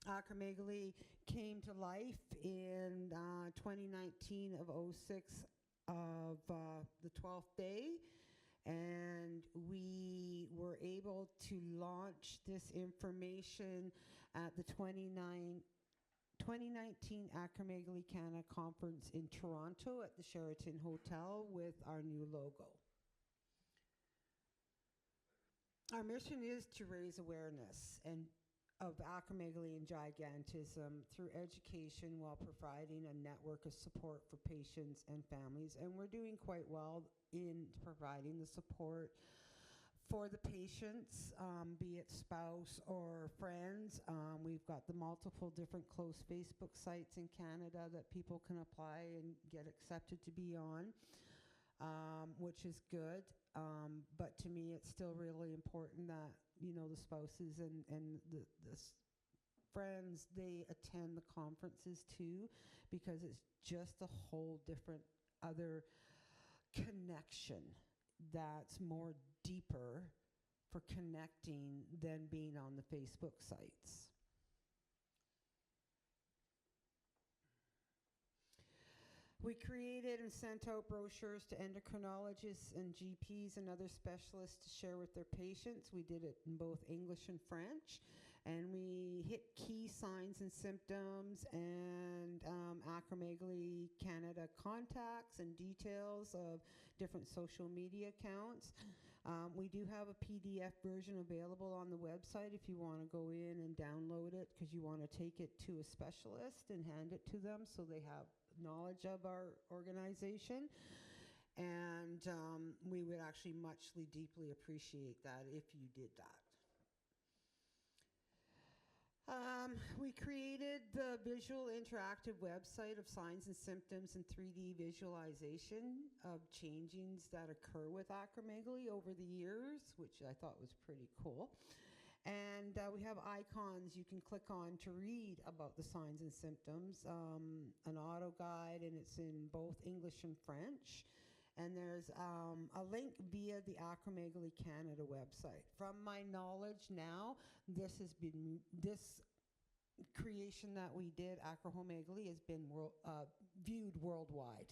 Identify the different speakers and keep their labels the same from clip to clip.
Speaker 1: Acromegaly came to life in 2019 of '06 of the 12th day, and we were able to launch this information at the 2019 Acromegaly Canada Conference in Toronto at the Sheraton Hotel with our new logo. Our mission is to raise awareness of acromegaly and gigantism through education while providing a network of support for patients and families. And we're doing quite well in providing the support for the patients, be it spouse or friends. We've got the multiple different close Facebook sites in Canada that people can apply and get accepted to be on, which is good. But to me, it's still really important that, you know, the spouses and the friends, they attend the conferences too, because it's just a whole different other connection that's more deeper for connecting than being on the Facebook sites. We created and sent out brochures to endocrinologists and GPs and other specialists to share with their patients. We did it in both English and French. And we hit key signs and symptoms and Acromegaly Canada contacts and details of different social media accounts. We do have a PDF version available on the website if you want to go in and download it, because you want to take it to a specialist and hand it to them so they have knowledge of our organization. And we would actually muchly deeply appreciate that if you did that. We created the visual interactive website of signs and symptoms and 3D visualization of changings that occur with acromegaly over the years, which I thought was pretty cool. And we have icons you can click on to read about the signs and symptoms, an auto guide, and it's in both English and French. And there's a link via the Acromegaly Canada website. From my knowledge now, this creation that we did, Acromegaly, has been viewed worldwide,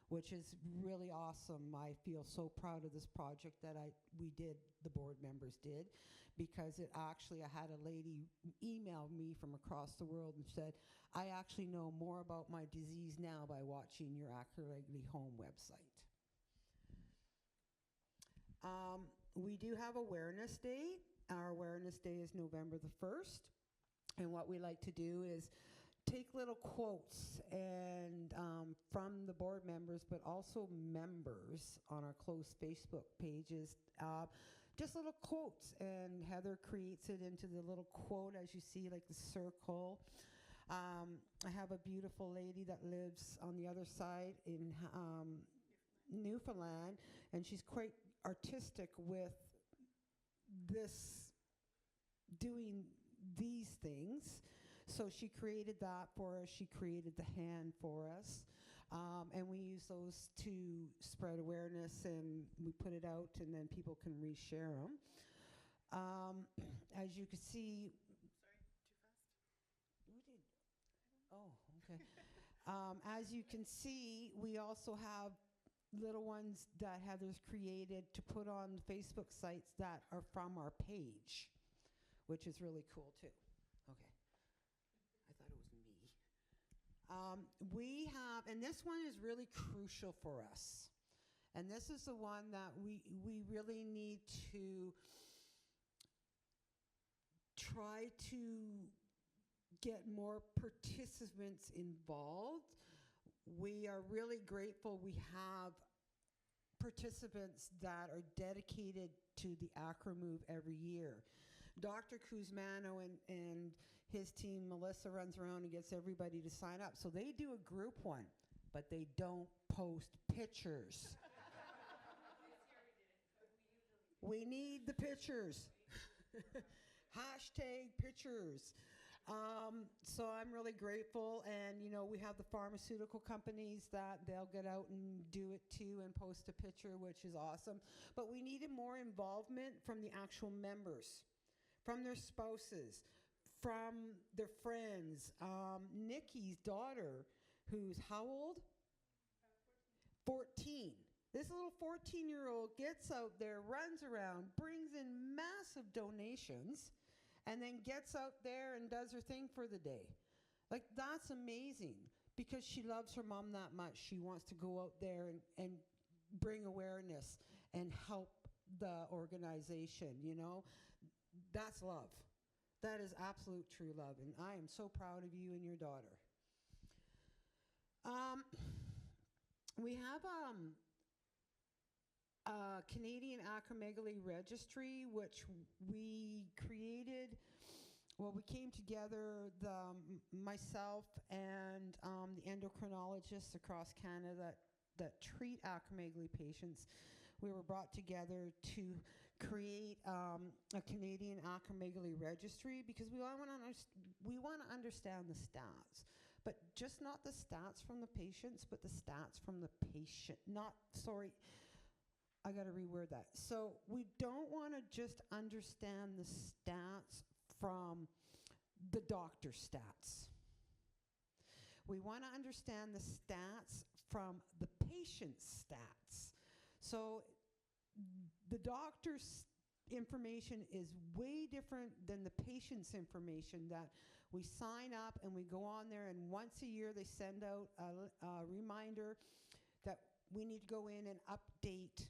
Speaker 1: which is really awesome. I feel so proud of this project that the board members did, because I had a lady email me from across the world and said, I actually know more about my disease now by watching your Acromegaly Home website. We do have Awareness Day. Our Awareness Day is November the 1st. And what we like to do is take little quotes and from the board members, but also members on our close Facebook pages, just little quotes. And Heather creates it into the little quote, as you see, like the circle. I have a beautiful lady that lives on the other side in Newfoundland, and she's quite artistic with this, doing these things. So she created that for us. She created the hand for us. And we use those to spread awareness, and we put it out, and then people can reshare them. As you can see...
Speaker 2: Sorry, too fast?
Speaker 1: Who did? Oh, okay. As you can see, we also have little ones that Heather's created to put on Facebook sites that are from our page, which is really cool too. Okay. I thought it was me. We have, and this one is really crucial for us. And this is the one that we really need to try to get more participants involved. We are really grateful we have participants that are dedicated to the AcroMove every year. Dr. Kuzmano and his team, Melissa, runs around and gets everybody to sign up. So they do a group one, but they don't post pictures. We need the pictures. Hashtag pictures. So I'm really grateful, and you know, we have the pharmaceutical companies that they'll get out and do it too and post a picture, which is awesome. But we needed more involvement from the actual members, from their spouses, from their friends. Nikki's daughter, who's how old? 14. This little 14-year-old gets out there, runs around, brings in massive donations, and then gets out there and does her thing for the day. Like, that's amazing because she loves her mom that much. She wants to go out there and bring awareness and help the organization, you know. That's love. That is absolute true love, and I am so proud of you and your daughter. We have a Canadian Acromegaly Registry, which we created. Well, we came together, myself and the endocrinologists across Canada that treat acromegaly patients. We were brought together to create a Canadian Acromegaly Registry because we want to understand the stats, but just not the stats from the patients, but the stats from the patient. I got to reword that. So we don't want to just understand the stats from the doctor's stats. We want to understand the stats from the patient's stats. So the doctor's information is way different than the patient's information, that we sign up and we go on there, and once a year they send out a reminder that we need to go in and update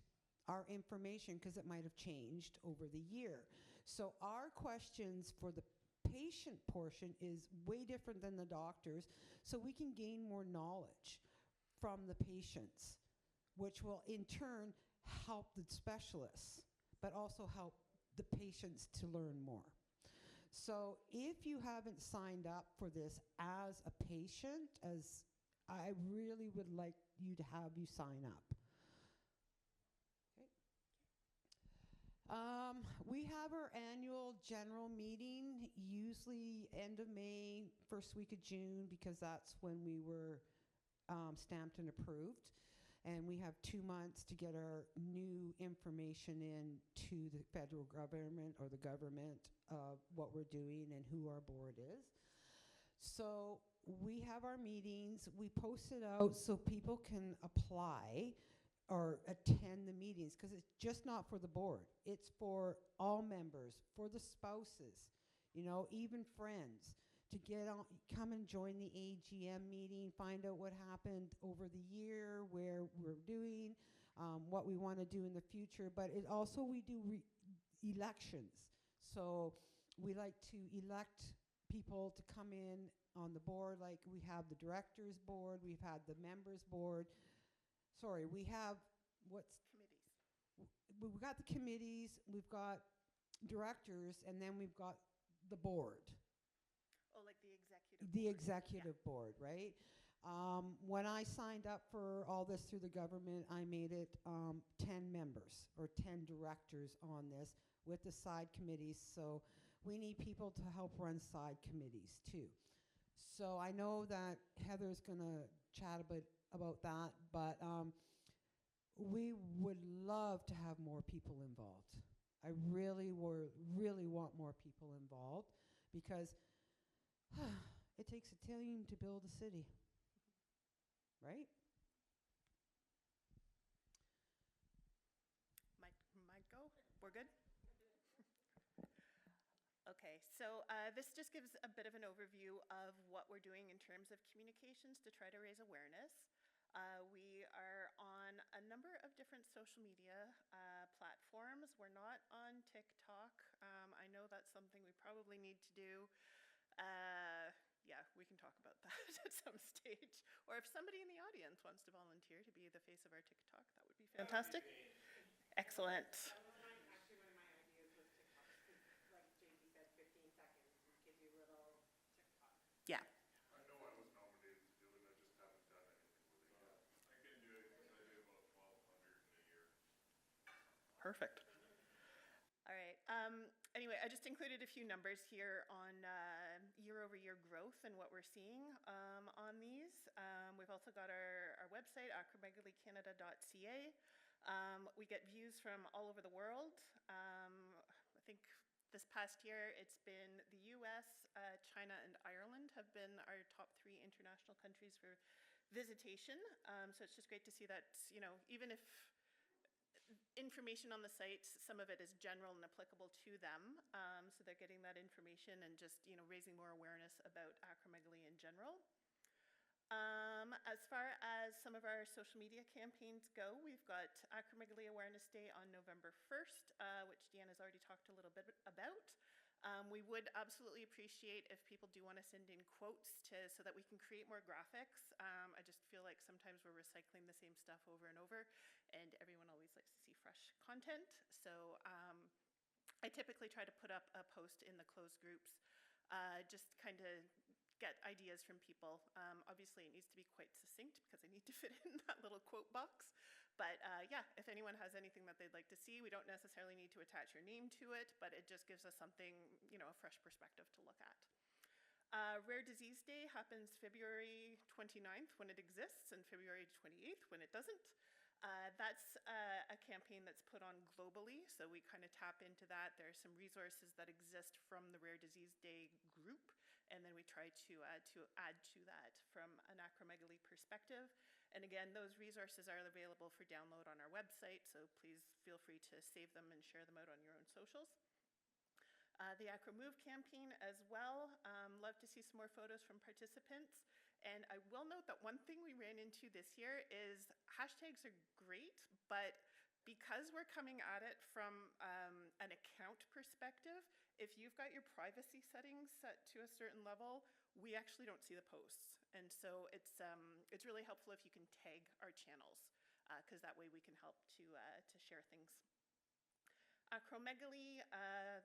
Speaker 1: our information because it might have changed over the year. So our questions for the patient portion is way different than the doctor's, so we can gain more knowledge from the patients, which will in turn help the specialists, but also help the patients to learn more. So if you haven't signed up for this as a patient, I really would like you to have you sign up. We have our annual general meeting, usually end of May, first week of June, because that's when we were stamped and approved. And we have 2 months to get our new information in to the federal government or the government of what we're doing and who our board is. So we have our meetings. We post it out so people can apply or attend the meetings, because it's just not for the board. It's for all members, for the spouses, you know, even friends, to get on, come and join the AGM meeting, find out what happened over the year, where we're doing, what we want to do in the future. But it also, we do elections. So we like to elect people to come in on the board. Like, we have the directors board, we've had the members board. Sorry, we have committees. We've got the committees, we've got directors, and then we've got the board.
Speaker 2: Oh, like the executive board.
Speaker 1: The executive board, right? When I signed up for all this through the government, I made it 10 members or 10 directors on this with the side committees. So we need people to help run side committees too. So I know that Heather's going to chat a bit about that, but we would love to have more people involved. I really want more people involved, because it takes a team to build a city, right?
Speaker 2: Might go? We're good? Okay, so this just gives a bit of an overview of what we're doing in terms of communications to try to raise awareness. We are on a number of different social media platforms. We're not on TikTok. I know that's something we probably need to do. Yeah, we can talk about that at some stage. Or if somebody in the audience wants to volunteer to be the face of our TikTok, that would be fantastic. Excellent.
Speaker 3: Actually, one of my ideas was TikTok, because like JP said, 15 seconds gives you a little TikTok.
Speaker 2: Yeah.
Speaker 4: I know I was nominated to do it, I just haven't done anything with it yet. I can do it because I do about 1,200 in a year.
Speaker 2: Perfect. All right. Anyway, I just included a few numbers here on year-over-year growth and what we're seeing on these. We've also got our website, AcromegalyCanada.ca. We get views from all over the world. I think This past year, it's been the US, China, and Ireland have been our top 3 international countries for visitation. So it's just great to see that, even if information on the site, some of it is general and applicable to them, so they're getting that information and just, raising more awareness about acromegaly in general. As far as some of our social media campaigns go, we've got Acromegaly Awareness Day on November 1st, which Deanna's already talked a little bit about. We would absolutely appreciate if people do want to send in quotes so that we can create more graphics. I just feel like sometimes we're recycling the same stuff over and over, and everyone always likes to see fresh content. So I typically try to put up a post in the closed groups, just kind of get ideas from people. Obviously, it needs to be quite succinct because I need to fit in that little quote box. But yeah, if anyone has anything that they'd like to see, we don't necessarily need to attach your name to it, but it just gives us something, a fresh perspective to look at. Rare Disease Day happens February 29th when it exists and February 28th when it doesn't. That's a campaign that's put on globally, so we kind of tap into that. There are some resources that exist from the Rare Disease Day group, and then we try to add to that from an acromegaly perspective. And again, those resources are available for download on our website, so please feel free to save them and share them out on your own socials. The AcroMove campaign as well. Love to see some more photos from participants. And I will note that one thing we ran into this year is hashtags are great, but because we're coming at it from an account perspective, if you've got your privacy settings set to a certain level, we actually don't see the posts. And so it's really helpful if you can tag our channels, because that way we can help to share things. Acromegaly,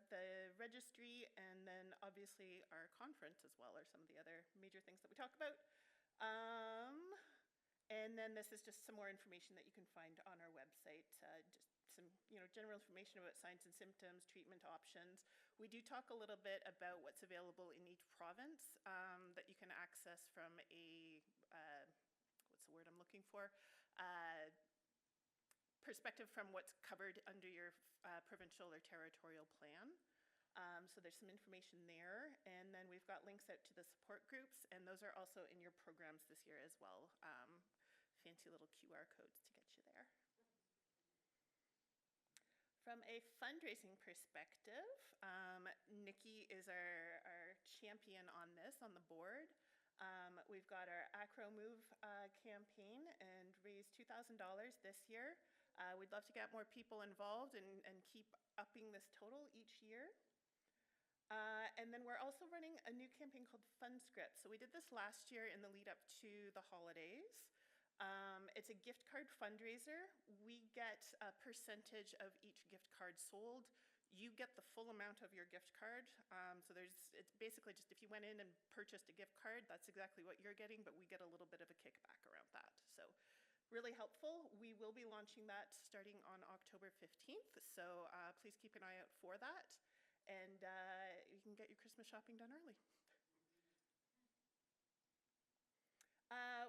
Speaker 2: the registry, and then obviously our conference as well are some of the other major things that we talk about. And then this is just some more information that you can find on our website, just some general information about signs and symptoms, treatment options. We do talk a little bit about what's available in each province that you can access from a, what's the word I'm looking for? Perspective from what's covered under your provincial or territorial plan. So there's some information there, and then we've got links out to the support groups, and those are also in your programs this year as well. Fancy little QR codes to get you there. From a fundraising perspective, Nikki is our champion on this, on the board. We've got our AcroMove campaign and raised $2,000 this year. We'd love to get more people involved and keep upping this total each year. And then we're also running a new campaign called FundScript. So we did this last year in the lead up to the holidays. It's a gift card fundraiser. We get a percentage of each gift card sold. You get the full amount of your gift card. So it's basically just if you went in and purchased a gift card, that's exactly what you're getting, but we get a little bit of a kickback around that. So really helpful. We will be launching that starting on October 15th, so please keep an eye out for that, and you can get your Christmas shopping done early.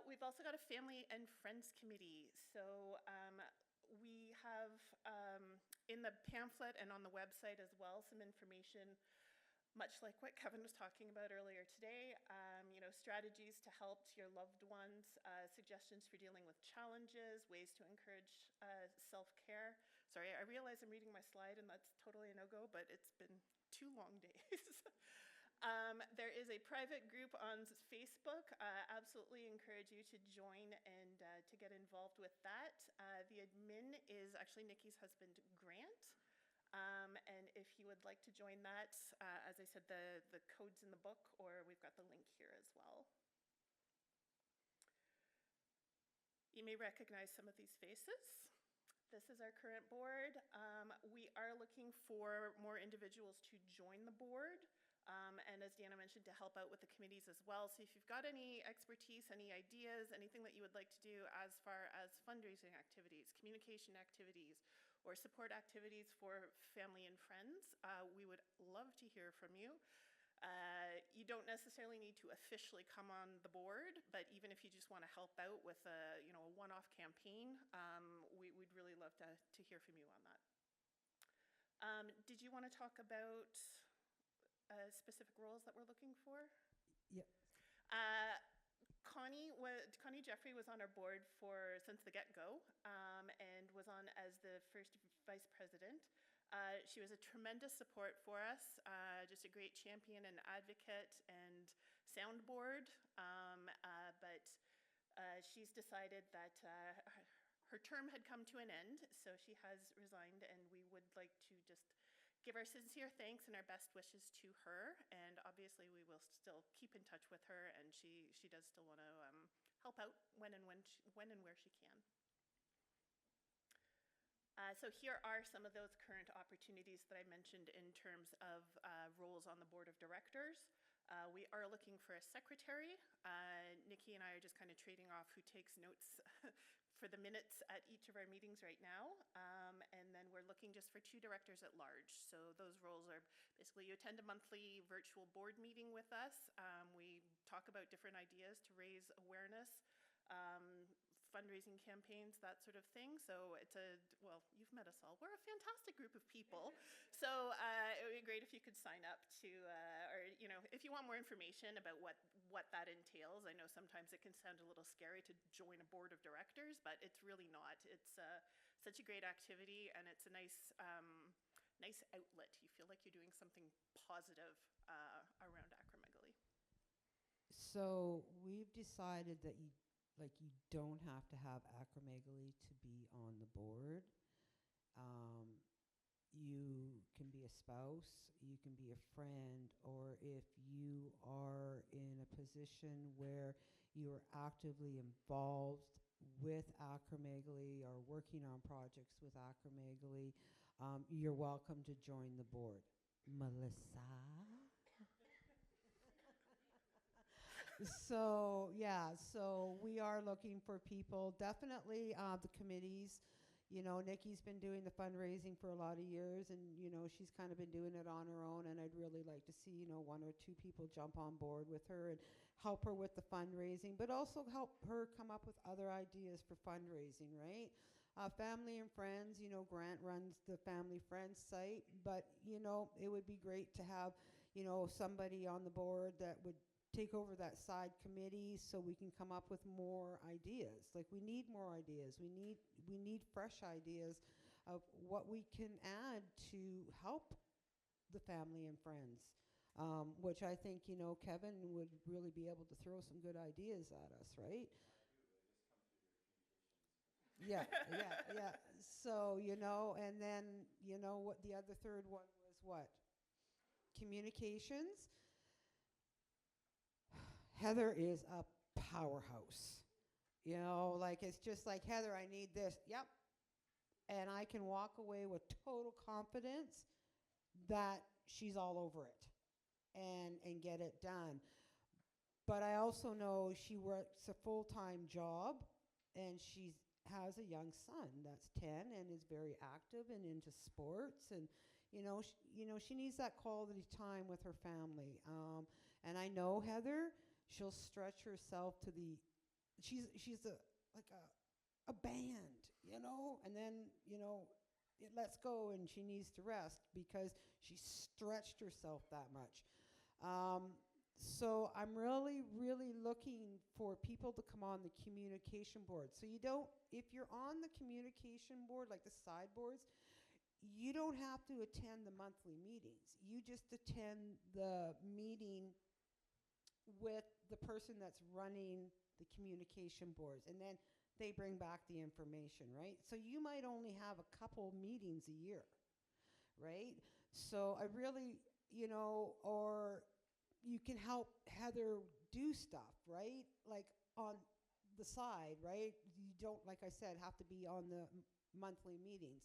Speaker 2: We've also got a family and friends committee. So we have in the pamphlet and on the website as well some information, much like what Kevin was talking about earlier today, strategies to help your loved ones, suggestions for dealing with challenges, ways to encourage self-care. Sorry, I realize I'm reading my slide and that's totally a no-go, but it's been 2 long days. There is a private group on Facebook. Absolutely encourage you to join and to get involved with that. The admin is actually Nikki's husband, Grant. And if you would like to join that, as I said, the code's in the book, or we've got the link here as well. You may recognize some of these faces. This is our current board. We are looking for more individuals to join the board. And as Deanna mentioned, to help out with the committees as well. So if you've got any expertise, any ideas, anything that you would like to do as far as fundraising activities, communication activities, or support activities for family and friends, we would love to hear from you. You don't necessarily need to officially come on the board, but even if you just want to help out with a one-off campaign, we'd really love to hear from you on that. Did you want to talk about specific roles that we're looking for?
Speaker 1: Yeah.
Speaker 2: Connie Jeffrey was on our board since the get-go, and was on as the first vice president. She was a tremendous support for us, just a great champion and advocate and soundboard. But she's decided that her term had come to an end, so she has resigned, and we would like to just give our sincere thanks and our best wishes to her. And obviously, we will still keep in touch with her, and she does still want to help out when and where she can. So here are some of those current opportunities that I mentioned in terms of roles on the board of directors. We are looking for a secretary. Nikki and I are just kind of trading off who takes notes for the minutes at each of our meetings right now. And then we're looking just for 2 directors at large. So those roles are basically you attend a monthly virtual board meeting with us. We talk about different ideas to raise awareness, fundraising campaigns, that sort of thing. So well, you've met us all. We're a fantastic group of people. So it would be great if you could sign up to, or if you want more information about what that entails. I know sometimes it can sound a little scary to join a board of directors, but it's really not. It's such a great activity, and it's a nice outlet. You feel like you're doing something positive around acromegaly.
Speaker 1: So we've decided that you don't have to have acromegaly to be on the board. You can be a spouse, you can be a friend, or if you are in a position where you are actively involved with acromegaly or working on projects with acromegaly, you're welcome to join the board. Melissa? So we are looking for people. Definitely the committees. Nikki's been doing the fundraising for a lot of years, and she's kind of been doing it on her own, and I'd really like to see 1 or 2 people jump on board with her and help her with the fundraising, but also help her come up with other ideas for fundraising, right? Family and friends, Grant runs the Family Friends site, but it would be great to have somebody on the board that would take over that side committee so we can come up with more ideas. Like, we need more ideas. We need fresh ideas of what we can add to help the family and friends, which I think, Kevin would really be able to throw some good ideas at us, right? Yeah. So, and then, what the other third one was what? Communications. Heather is a powerhouse. It's just like, Heather, I need this. Yep. And I can walk away with total confidence that she's all over it and get it done. But I also know she works a full-time job, and she has a young son that's 10 and is very active and into sports, and she needs that quality time with her family. And I know Heather, she'll stretch herself to she's a band, and then, it lets go and she needs to rest because she stretched herself that much. So I'm really, really looking for people to come on the communication board. So if you're on the communication board, like the side boards, you don't have to attend the monthly meetings. You just attend the meeting with the person that's running the communication boards, and then they bring back the information, right? So you might only have a couple meetings a year, right? So I really, or you can help Heather do stuff, right? Like on the side, right? You don't, like I said, have to be on the monthly meetings.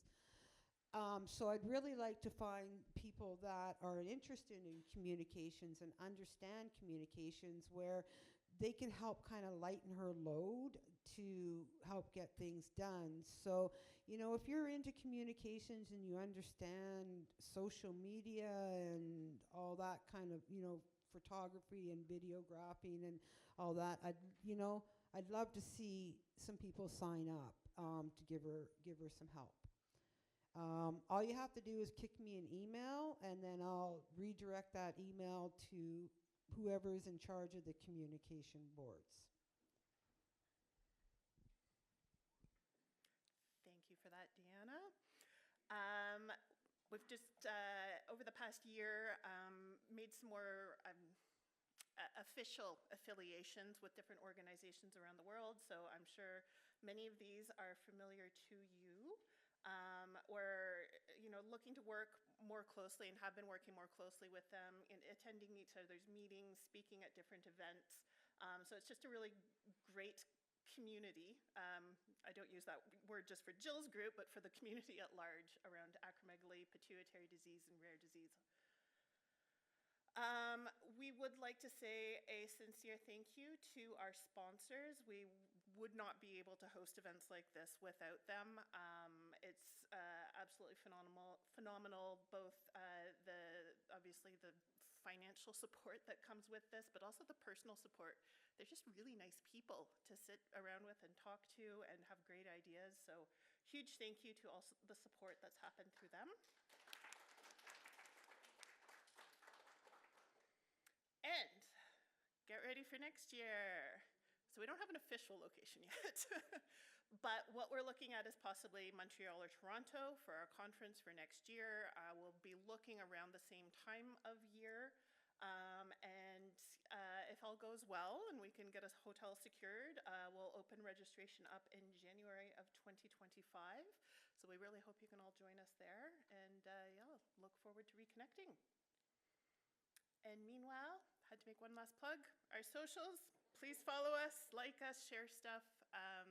Speaker 1: So I'd really like to find people that are interested in communications and understand communications, where they can help kind of lighten her load to help get things done. So, if you're into communications and you understand social media and all that kind of, photography and videographing and all that, I'd love to see some people sign up to give her some help. All you have to do is kick me an email, and then I'll redirect that email to whoever is in charge of the communication boards.
Speaker 2: Thank you for that, Deanna. We've just, over the past year, made some more official affiliations with different organizations around the world, so I'm sure many of these are familiar to you. We're looking to work more closely and have been working more closely with them in attending each other's meetings, speaking at different events. So it's just a really great community. I don't use that word just for Jill's group, but for the community at large around acromegaly, pituitary disease, and rare disease. We would like to say a sincere thank you to our sponsors. We would not be able to host events like this without them. It's absolutely phenomenal, both obviously the financial support that comes with this, but also the personal support. They're just really nice people to sit around with and talk to and have great ideas. So huge thank you to all the support that's happened through them. And get ready for next year. So we don't have an official location yet, but what we're looking at is possibly Montreal or Toronto for our conference for next year. We'll be looking around the same time of year. And if all goes well and we can get a hotel secured, we'll open registration up in January of 2025. So we really hope you can all join us there. And yeah, look forward to reconnecting. And meanwhile, had to make one last plug. Our socials, please follow us, like us, share stuff.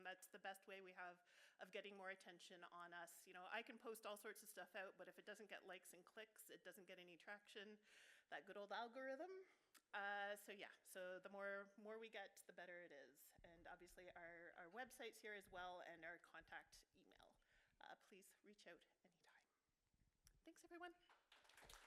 Speaker 2: That's the best way we have of getting more attention on us. I can post all sorts of stuff out, but if it doesn't get likes and clicks, it doesn't get any traction. That good old algorithm. So the more we get, the better it is. And obviously our website's here as well, and our contact email. Please reach out anytime. Thanks, everyone.